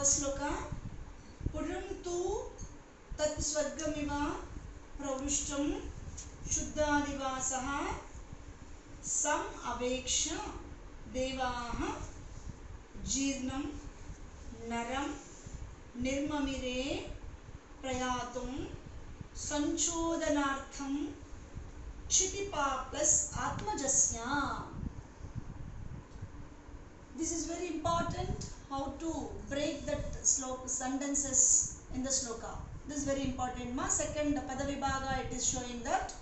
first sloka. Puram tu tat swargamiva pravrushtam shuddhadivasaha sam aveksha devaha जीर्णं नरं निर्ममिरे प्रयातुं संचोदनार्थं क्षितिपा plus आत्मजस्या. This is very important, how to break that sloka sentences in the sloka. This is very important. Ma second padavibhaga, it is showing that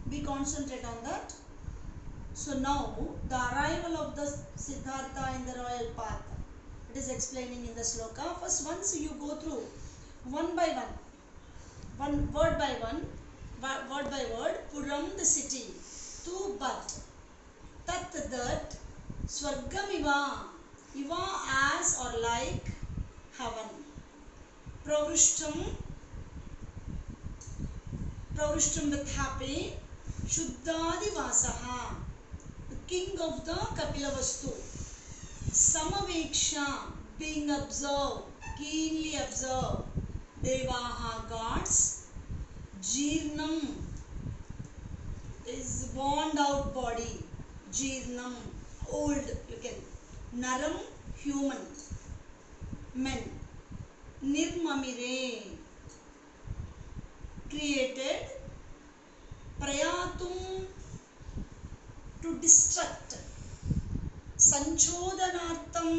we concentrate on that. So now the arrival of the Siddhartha in the royal path, it is explaining in the sloka. First, once you go through one by one word by word. Puram, the city. Tu, but. Tat, that. Swargamiva, iva, as or like heaven. Pravrushtam with happy. Shuddhadivasaha, the king of the Kapilavastu. Samaveksha, being observed, keenly observed. Devaha, gods. Jeernam is worn out body. Jeernam, old, you can. Naram, human, men. Nirmamire, created. Prayatum, to destruct. Sanchodhanartham,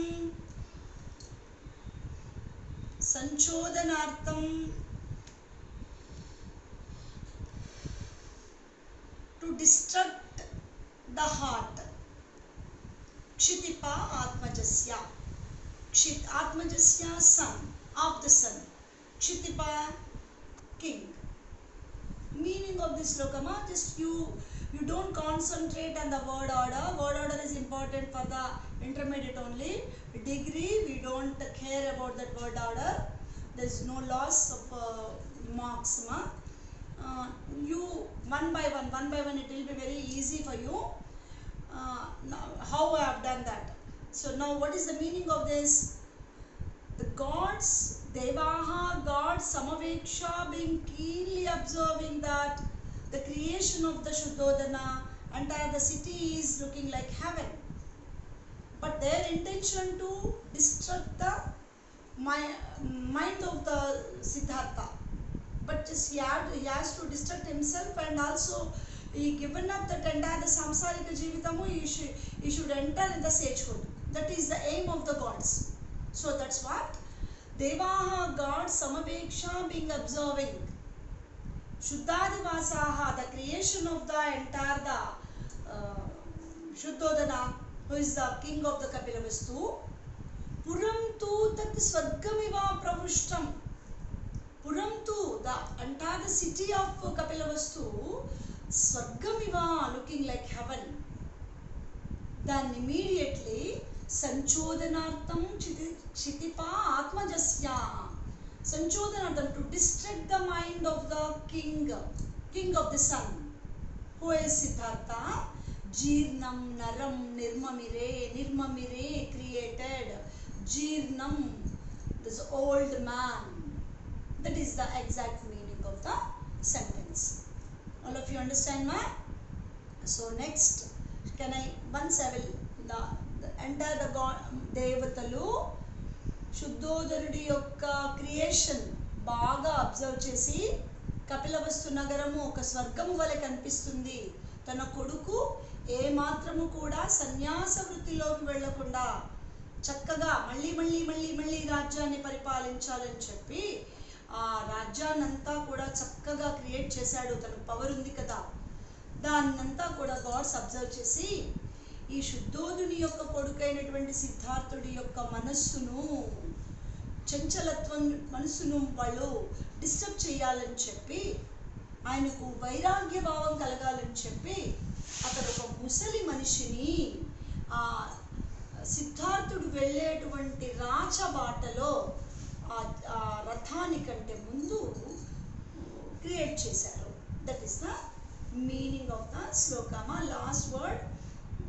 to destruct the heart. Kshitipa Atmajasya, Kshit Atmajasya, son of the sun. Kshitipa, king. Meaning of this slokama, just you don't concentrate on the word order. Word order is important for the intermediate only. Degree, we don't care about that word order. There is no loss of marks. You one by one, it will be very easy for you. Now, how I have done that. So now what is the meaning of this? The gods, Devaha, gods, Samaveksha, being keenly observing that the creation of the Shuddhodana, entire the city is looking like heaven. But their intention to destruct the mind of the Siddhartha. But just he has to destruct himself, and also he given up that entire the samsarika jivitamu, he should enter in the sagehood. That is the aim of the gods. So that's what Devaha, gods, Samaveksha, being observing. Shuddhadivasaha, the creation of the entire the Shuddhodana, who is the king of the Kapilavastu. Puram tu tat swargamiva pravrushtam. Puram tu, the entire the city of Kapilavastu, swargamiva, looking like heaven. Then immediately Sanchodhanartham Kshitipa Atmajasya. Sanchodhanartham, to distract the mind of the king of the sun, who is Siddhartha. Jeernam, Naram, Nirmamire, created. Jeernam, this old man. That is the exact meaning of the sentence. All of you understand, ma? So next, once I will enter the God Devatalu, Shuddhodhanudi yokka creation baga observe chesi, Kapilavastu nagaramu oka swargamu vale kanipistundi. తన కొడుకు ఏ మాత్రము కూడా సన్యాస వృత్తిలోకి వెళ్ళకుండా చక్కగా మళ్ళీ రాజ్యాన్ని పరిపాలించాలని చెప్పి ఆ రాజ్యాన్నంతా కూడా చక్కగా క్రియేట్ చేశాడు. తనకు పవర్ ఉంది కదా, దాన్నంతా కూడా గాడ్స్ అబ్జర్వ్ చేసి ఈ శుద్ధోధుని యొక్క కొడుకైనటువంటి సిద్ధార్థుడి యొక్క మనస్సును, చంచలత్వం మనస్సును వాళ్ళు డిస్టర్బ్ చేయాలని చెప్పి, ఆయనకు వైరాగ్య భావం కలగాలని చెప్పి అతడు ఒక ముసలి మనిషిని ఆ సిద్ధార్థుడు వెళ్ళేటువంటి రాచబాటలో ఆ రథానికంటే ముందు క్రియేట్ చేశారు. That is the meaning of the శ్లోకమ. Last word,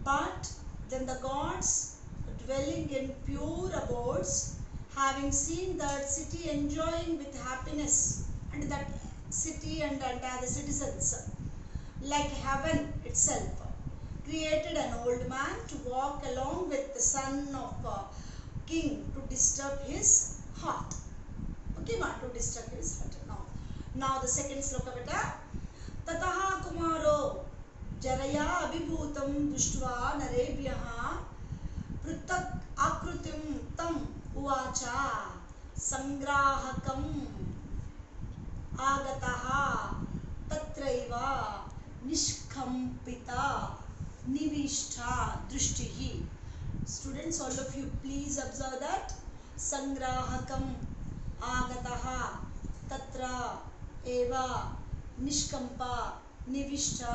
but then the gods dwelling in pure abodes, having having seen that city enjoying with happiness, and that city and entire the citizens, like heaven itself, created an old man to walk along with the son of king to disturb his heart. Okay, ma, to disturb his heart. Now the second sloka beta. Tataha kumaro jaraya abhibhutam dushtva narebhyah पृथक् आकृतिं तम उवाच संग्राहकम् आगतः तत्रैव निष्कम्पिता निविष्टा दृष्टिः. Students, all of you please observe that. संग्राहकम् आगतः तत्र एव निष्कम्पा निविष्टा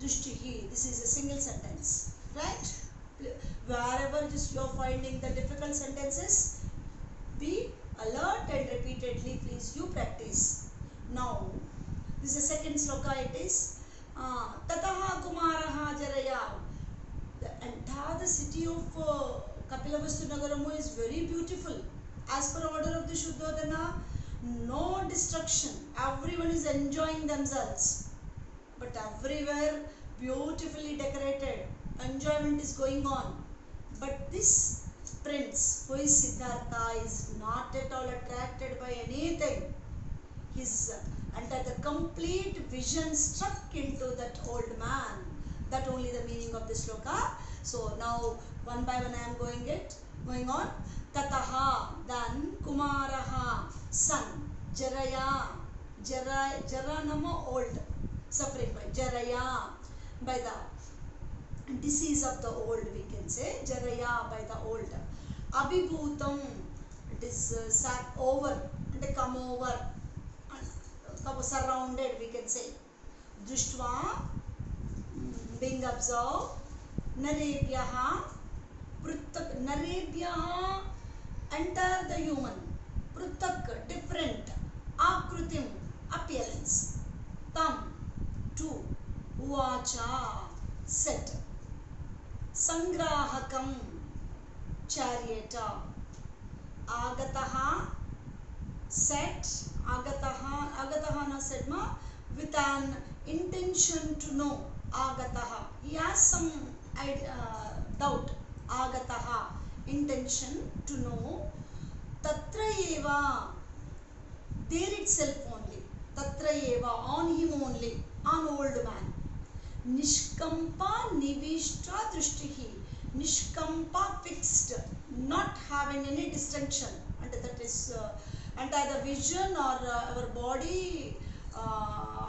दृष्टिः. This is a single sentence, right? Wherever just you are finding the difficult sentences, be alert and repeatedly please you practice. Now this is the second sloka. It is Tataha Kumaraha Jaraya. The entire city of Kapilavastu Nagaramu is very beautiful. As per order of the Shuddhodana, no destruction. Everyone is enjoying themselves, but everywhere beautifully decorated. Enjoyment is going on, but this prince, who is Siddhartha, is not at all attracted by anything. His under the complete vision struck into that old man. That only the meaning of the sloka. So now one by one I am going on. Tataha, then Kumaraha, son, Jaraya, Jaranama, old, suffering by Jaraya, by the disease of the old, we can say. Jaraya, by the old. Abhibhutam, it is over, and come over, surrounded, we can say. Drishtva, being observed. Narebhyaha, Pruthak, Narebhyaha, enter the human. Pruthak, different. Akrutim, appearance. Tam, to. Uvacha, said. Sangrahakam, charioteer. Agataha, set. Agataha na said ma, with an intention to know. Agataha, he has some doubt. Agataha, intention to know. Tatra eva, there itself only. Tatra eva, on him only, on old man. Nishkampa nivishta drishtihi. Nishkampa, fixed, not having any distinction. And that is entire the vision or our body,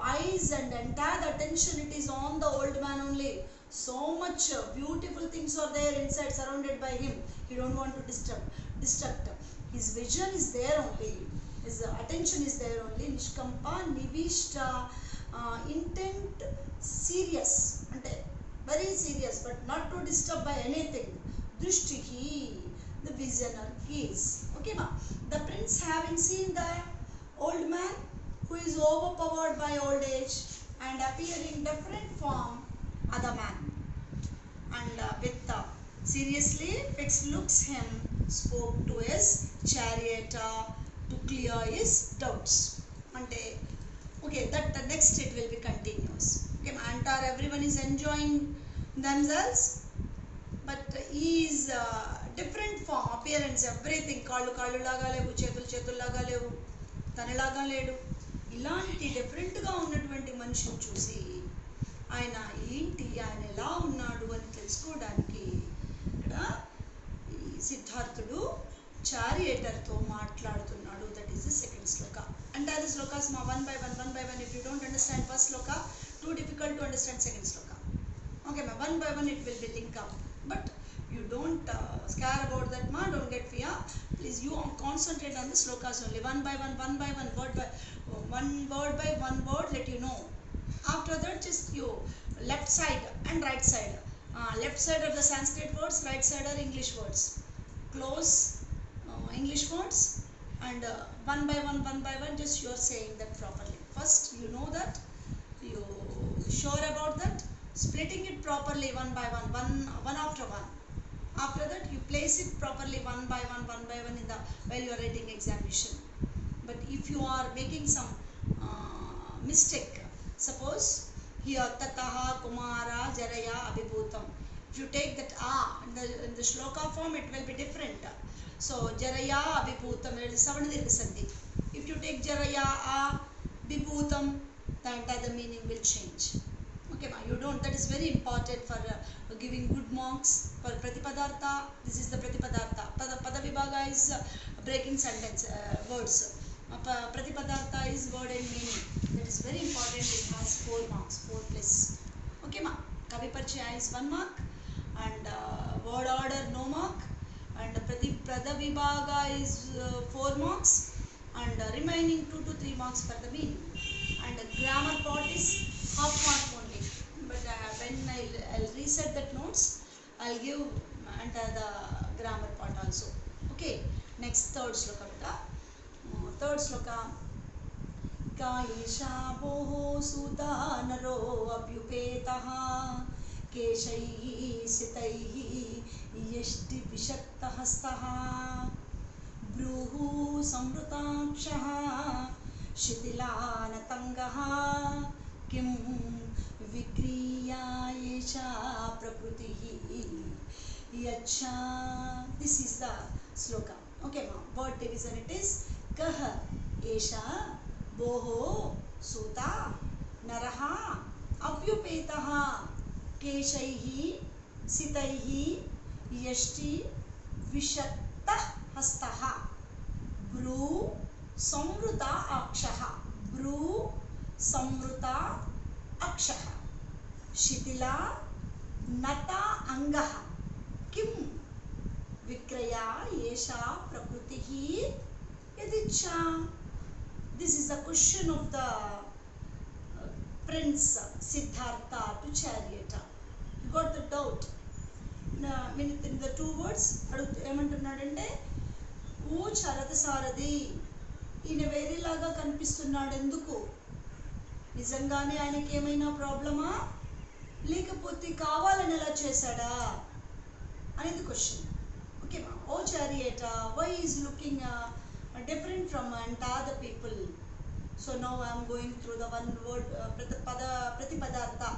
eyes and entire attention, it is on the old man only. So much beautiful things are there inside, surrounded by him. He don't want to distract. His vision is there only. His attention is there only. Nishkampa nivishta, intent, serious, and very serious, but not to disturb by anything. Drishtihi, the vision or gaze. Okay, ma. The prince, having seen the old man who is overpowered by old age and appearing different form, other man, and with seriously fixed looks him, spoke to his charioteer to clear his doubts. And okay, that the next it will be continuous. Okay, entire everyone is enjoying themselves, but he is different form, appearance, everything. Kallu laga levu, chetul laga levu, tanalaga ledu. ఇలాంటి డిఫరెంట్గా ఉన్నటువంటి మనిషిని చూసి ఆయన ఏంటి, ఆయన ఎలా ఉన్నాడు అని తెలుసుకోవడానికి ఇక్కడ ఈ సిద్ధార్థుడు చారియేటర్తో మాట్లాడుతున్నాడు. That is the second Shloka. And అది శ్లోకాస్ మా one by one. If you don't understand first Shloka, too difficult to understand second Shloka. Okay, ma, one by one it will be linked up, but you don't scare about that, ma, don't get fear. Please, you concentrate on the slokas only. One by one, word by one word, let you know. After that, just you left side and right side. Left side are the Sanskrit words, right side are English words. Close English words, and one by one, just you are saying that properly. First, you know that, you sure about that. Splitting it properly one by one, one after one. After that, you place it properly one by one in the while you are writing examination. But if you are making some mistake, suppose here tataha kumara jaraya abhibhutam. If you take that in the shloka form, it will be different. So jaraya abhibhutam, it is savanadika sandhi. If you take jaraya abhibhutam, the entire meaning will change. Okay, ma, you don't. That is very important for giving good marks for pratipadartha. This is the pratipadartha. Padavibhaga is breaking sentence words. Pratipadartha is word and meaning. That is very important. It has 4 marks, 4 plus. Okay, ma. Kaviparchaya is 1 mark, and word order no mark, and Pradavibhaga is 4 marks, and remaining 2 to 3 marks for the meaning. And grammar part is half mark only. But when I'll reset that notes, I'll give the grammar part also. Okay. Next, third sloka. Third sloka. Kayesha boho suta naro abhyupetaha keshaihi sitaihi yashti vishakta hastaha bruhu samrutakshaha shitilanatangah kim vikriya yesha prakrutihi yacha. This is the sloka. Okay, ma. Word division it is kah esha boho suta naraha apyupetaha keshaihi sitaihi yashti vishakta hastaha bru samruta akshaha bru samruta akshaha shitila nata angaha kim vikraya yesha prakrutihi yadicha. This is the question of the prince Siddhartha to Charioteer. You got the doubt? In the 2 words ఏమంటున్నాడంటే ఓ రథసారథి, ఈయన వేరేలాగా కనిపిస్తున్నాడు ఎందుకు? నిజంగానే ఆయనకి ఏమైనా ప్రాబ్లమా, లేకపోతే కావాలని ఎలా చేశాడా అనేది క్వశ్చన్. ఓకే మా. ఓ Charioteer, why is looking different from other people? So now I am going through the one word pratipadartha.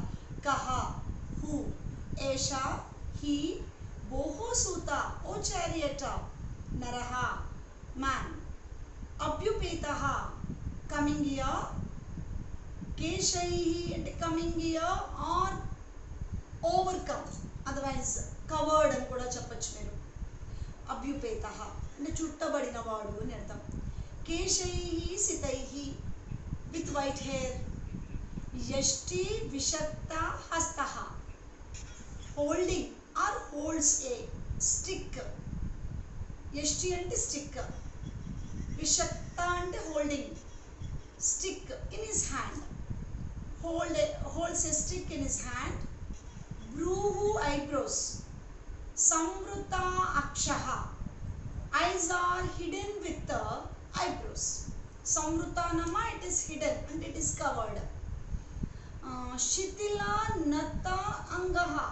Kaha, who, esha, he, boho suta, o Charioteer, naraha, man, apyupetaha, coming here, keshaihi, and coming here or overcome, otherwise covered అని కూడా చెప్పొచ్చు మీరు. అభ్యుపేతః అంటే చుట్టబడిన వాడు అని అర్థం. కేశైహి సితైహి, విత్ వైట్ హెయిర్. యష్టి విషక్త హస్తః, holding or holds a stick. యష్టి అంటే స్టిక్, విషక్త అంటే holding, stick in his hand, holds a stick in his hand. Bruhu, eyebrows. Samruta akshaha, eyes are hidden with the eyebrows. Samruta nama, it is hidden and it is covered. Shitila nata angaha,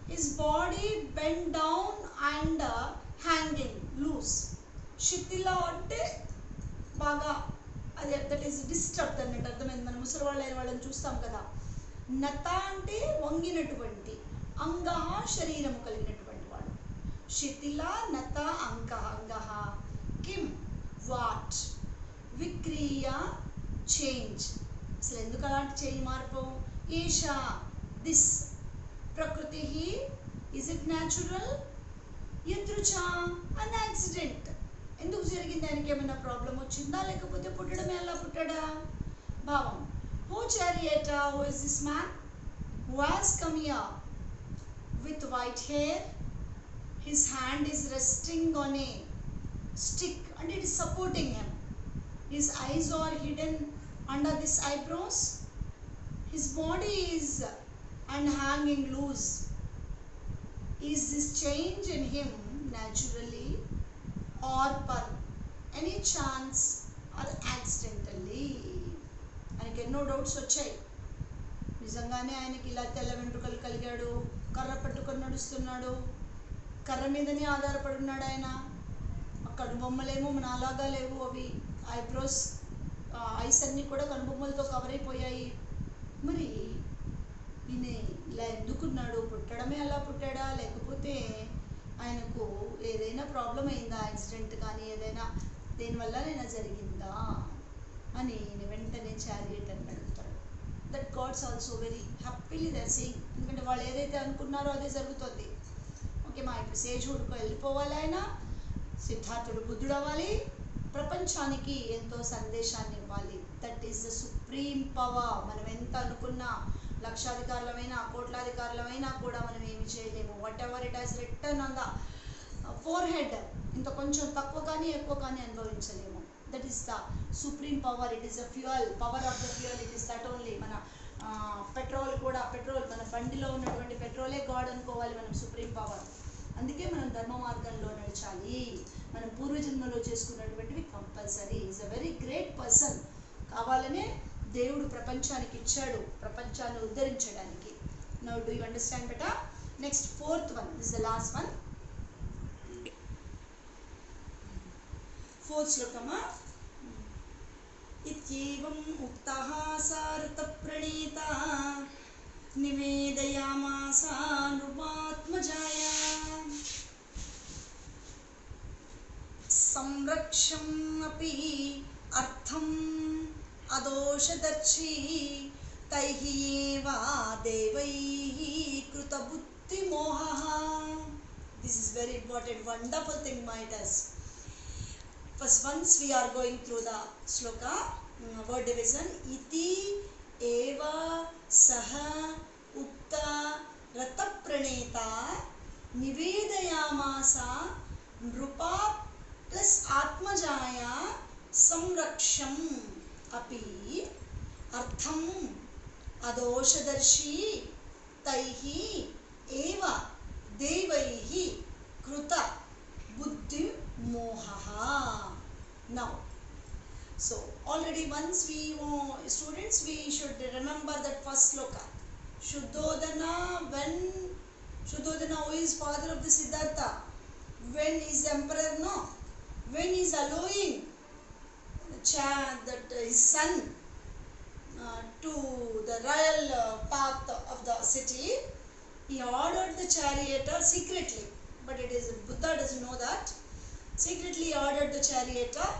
his body bent down and hanging loose. Shitila ante baga, that is disturbed అన్నట్టు అర్థమైంది. మనం ముసలి వాళ్ళు అయిన వాళ్ళని చూస్తాం కదా. నత అంటే వంగినటువంటి, అంగహ శరీరము కలిగినటువంటి వాడు. శిథిల నత అంగహ, కిం వాట్, విక్రియ చేంజ్, అసలు ఎందుకు అలాంటి చేంజ్ మార్పు. ఈషా, దిస్, ప్రకృతి, ఇస్ ఇట్ న్యాచురల్, యదృచ, అన్ యాక్సిడెంట్, ఎందుకు జరిగింది, ఆయనకి ఏమైనా ప్రాబ్లం వచ్చిందా, లేకపోతే పుట్టడమే ఎలా పుట్టాడా భావం. ఓ Charioteer, who is this man who has come here with white hair, his hand is resting on a stick and it is supporting him. His eyes are hidden under these eyebrows, his body is and hanging loose. Is this change in him naturally or per any chance or accidentally? ఆయనకి ఎన్నో doubts వచ్చాయి. నిజంగానే ఆయనకి ఇలా తెల్ల వెంట్రుకలు కలిగాడు, కర్ర పట్టుకొని నడుస్తున్నాడు, కర్ర మీదనే ఆధారపడి ఉన్నాడు ఆయన. కనుబొమ్మలేమో నాలాగా లేవు, అవి ఐబ్రోస్ ఐస్ అన్నీ కూడా కనుబొమ్మలతో కవర్ అయిపోయాయి. మరి ఈయన ఇలా ఎందుకున్నాడు? పుట్టడమే అలా పుట్టాడా, లేకపోతే ఆయనకు ఏదైనా ప్రాబ్లం అయిందా, యాక్సిడెంట్ కానీ ఏదైనా దేనివల్లనైనా జరిగిందా అని వెంటనే చారియట్ అని అడుగుతాడు. That gods also very happily they are saying, ఎందుకంటే వాళ్ళు ఏదైతే అనుకున్నారో అదే జరుగుతుంది. ఓకే మా ఇప్పుడు సేజుడికి వెళ్ళిపోవాలి, ఆయన సిద్ధార్థుడు బుద్ధుడు అవ్వాలి, ప్రపంచానికి ఎంతో సందేశాన్ని ఇవ్వాలి. That is the supreme power. మనం ఎంత అనుకున్నా, లక్షాధికారులమైనా కోట్లాధికారులమైనా కూడా మనం ఏమి చేయలేము. Whatever it has return on the forehead, ఇంత కొంచెం తక్కువ కానీ ఎక్కువ కానీ అనుభవించలేము. That is the supreme power. It is the fuel, power of the fuel. It is that only. మన పెట్రోల్ కూడా, పెట్రోల్ మన బండిలో ఉన్నటువంటి పెట్రోలే గాడ్ అనుకోవాలి మనం, సుప్రీం పవర్. అందుకే మనం ధర్మ మార్గంలో నడచాలి. మనం పూర్వజన్మలో చేసుకున్నటువంటివి compulsory. Is a very great person. కావాలనే దేవుడు ప్రపంచానికి ఇచ్చాడు, ప్రపంచాన్ని ఉద్ధరించడానికి. నౌ డూ యూ అండర్స్టాండ్ బెటా? Next fourth one, this the last one. Fourth శ్లోకమా. ఇత్యేవం ఉక్తః సారత ప్రణీత నివేదయామాస నృపాత్మజాయ సంరక్షమపి అర్థం అదోషదర్శి తైః ఏవ దేవైః కృతబుద్ధిమోహః. This is very important, wonderful thing, my dears. First, once we are going through the shloka, word division. Iti eva saha ukta rata praneta nivedayamasa nrupa plus atmajaya samraksham api artham adoshadarshi taihi eva devaihi kruta buddhi mohaha. Now, so already once we students, we should remember that first sloka. Shuddhodana, when Shuddhodana, who is father of the Siddhartha, when is emperor, no, when he is allowing that his son to the royal path of the city, he ordered the charioteer secretly, but it is Buddha doesn't know that. Secretly ordered the charioteer,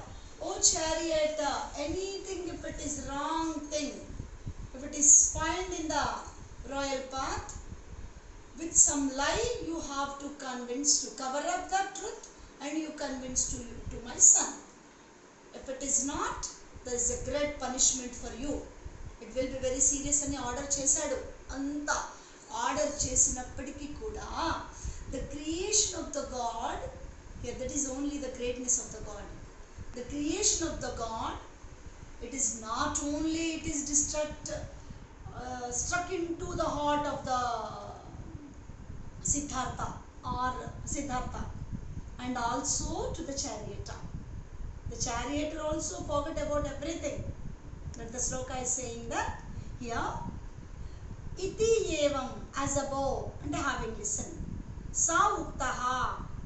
oh charioteer, anything if it is wrong thing, if it is found in the royal path, with some lie you have to convince to cover up the truth, and you convince to my son. If it is not, there is a great punishment for you. It will be very serious అని order చేశాడు. అంత order చేసినప్పటికీ కూడా the creation of the God, here that is only the greatness of the God. The creation of the God, it is not only it is struck into the heart of the Siddhartha and also to the charioteer. The charioteer also forgot about everything. But the sloka is saying that here, iti evam, as above, and having listened, sa uktaha,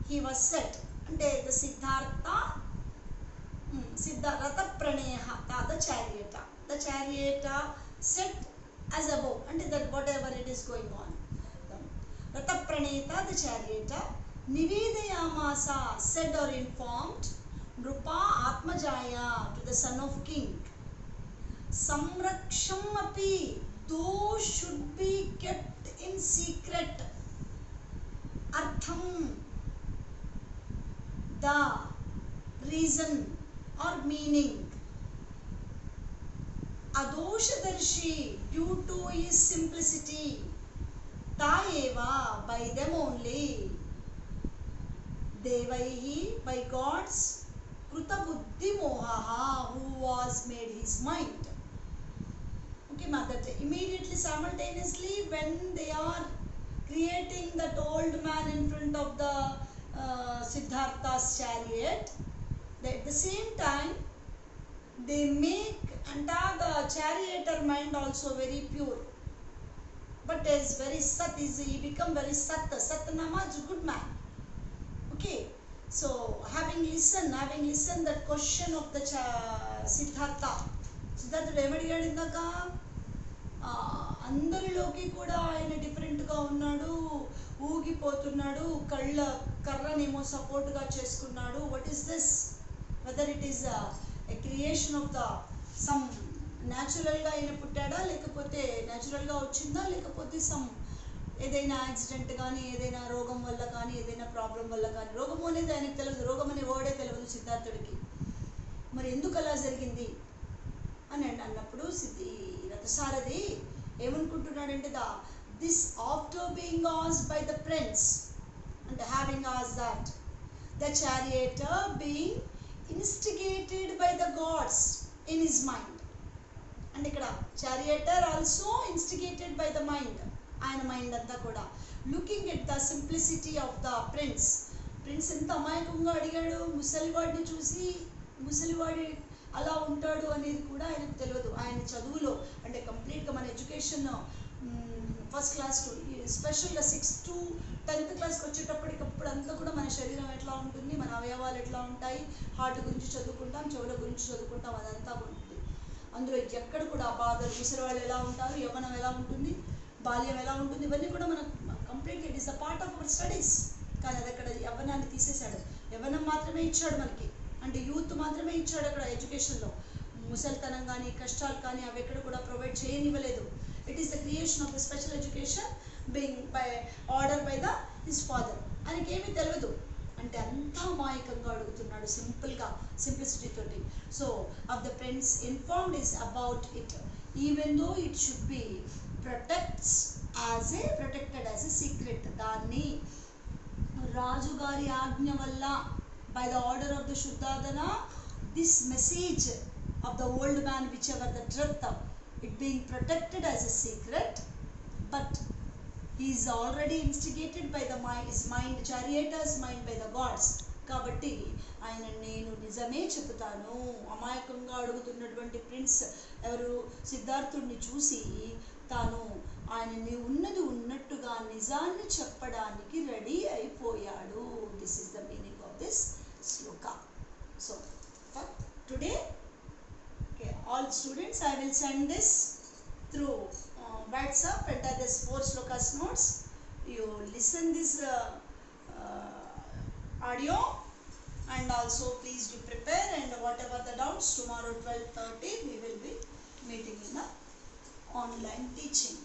he was said, and the Siddhartha Rata Praneha, the charioteer said as above, and that whatever it is going on. Rata Praneta, the charioteer, Nivedayamasa, said or informed, Nrupa Atmajaya, to the son of king, Samraksham api, those should be kept in secret, Artham, the reason or meaning, Adoshadarshi, due to his simplicity, Taeva, by them only, Devaihi, by God's, Kruta Buddhi Mohaha, who was made his mind. Okay, mother, immediately simultaneously when they are creating that old man in front of the Siddhartha's chariot, at the same time they make entire the charioteer mind also very pure, but is very sat, is he become very sat nama is good man, Okay, so having listened that question of the Siddhartha ఏమడిగాడు ఇందాక అందరిలోకి కూడా ఆయన డిఫరెంట్గా ఉన్నాడు, ఊగిపోతున్నాడు, కర్రనేమో సపోర్ట్గా చేసుకున్నాడు. What is this? Whether it is a creation of the sum న్యాచురల్గా ఆయన పుట్టాడా, లేకపోతే న్యాచురల్గా వచ్చిందా, లేకపోతే సమ్ ఏదైనా యాక్సిడెంట్ కానీ, ఏదైనా రోగం వల్ల కానీ, ఏదైనా ప్రాబ్లం వల్ల కానీ. రోగము అనేది ఆయనకు తెలియదు, రోగం అనే వర్డే తెలియదు సిద్ధార్థుడికి. మరి ఎందుకు అలా జరిగింది అని అన్నప్పుడు రథసారథి ఏమనుకుంటున్నాడంటే this after being asked by the prince and having asked that the charioteer being instigated by the gods in his mind. And ఇక్కడ charioteer also instigated by the mind, ఆయన మైండ్ అంతా కూడా. Looking at the simplicity of the prince ఎంత అమాయకంగా అడిగాడు. ముసలివాడిని చూసి ముసలివాడి అలా ఉంటాడు అనేది కూడా ఆయనకు తెలియదు. ఆయన చదువులో అంటే కంప్లీట్గా మన ఎడ్యుకేషన్ ఫస్ట్ క్లాస్ టు స్పెషల్గా 6th to 10th క్లాస్కి వచ్చేటప్పటికప్పుడు అంతా కూడా మన శరీరం ఎట్లా ఉంటుంది, మన అవయవాలు ఎట్లా ఉంటాయి, హార్ట్ గురించి చదువుకుంటాం, చెవుల గురించి చదువుకుంటాం, అదంతా ఉంటుంది. అందులో ఎక్కడ కూడా బాధలు, ముసలివాళ్ళు ఎలా ఉంటారు, యవ్వనం ఎలా ఉంటుంది, బాల్యం ఎలా ఉంటుంది, ఇవన్నీ కూడా మనకు కంప్లీట్గా it is the part of our studies. కానీ అది అక్కడ యవ్వనాన్ని తీసేశాడు. యవ్వనం మాత్రమే ఇచ్చాడు మనకి, అంటే యూత్ మాత్రమే ఇచ్చాడు అక్కడ ఎడ్యుకేషన్లో. ముసలితనం కానీ, కష్టాలు కానీ అవి ఎక్కడ కూడా ప్రొవైడ్ చేయనివ్వలేదు. It is the creation of the special education being by order by the his father. ఆయనకి ఏమీ తెలియదు, అంటే అంతా అమాయకంగా అడుగుతున్నాడు, సింప్లిసిటీ తోటి. So of the prince informed is about it even though it should be protected as a secret. దాన్ని రాజుగారి ఆజ్ఞ వల్ల by the order of the Shuddhadana, this message of the old man, whichever the truth, it being protected as a secret, but he is already instigated by his mind, charioteer's mind, by the gods. కాబట్టి ఆయన నేను నిజమే చెబుతాను, అమాయకంగా అడుగుతున్నటువంటి prince ఎవరు సిద్ధార్థుడిని చూసి తాను ఆయన ఉన్నది ఉన్నట్టుగా నిజాన్ని చెప్పడానికి రెడీ అయిపోయాడు. This is the meaning of this sloka. So for today, okay, all students, I will send this through WhatsApp and this 4 slokas notes. You listen this audio and also please do prepare, and whatever the doubts, tomorrow 12:30 we will be meeting in the online teaching.